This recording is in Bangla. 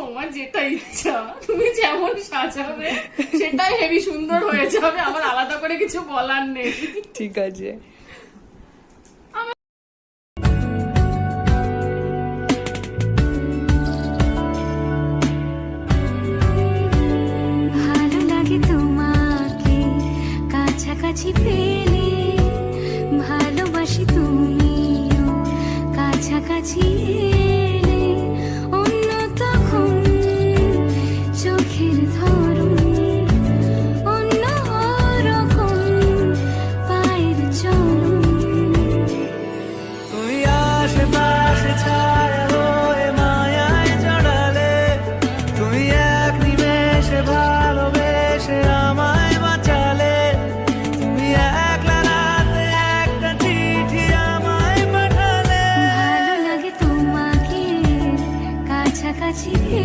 তোমার যেটা ইচ্ছা, তুমি যেমন সাজাবে সেটাই হেভি সুন্দর হয়ে যাবে, আমার আলাদা করে কিছু বলার নেই। ঠিক আছে।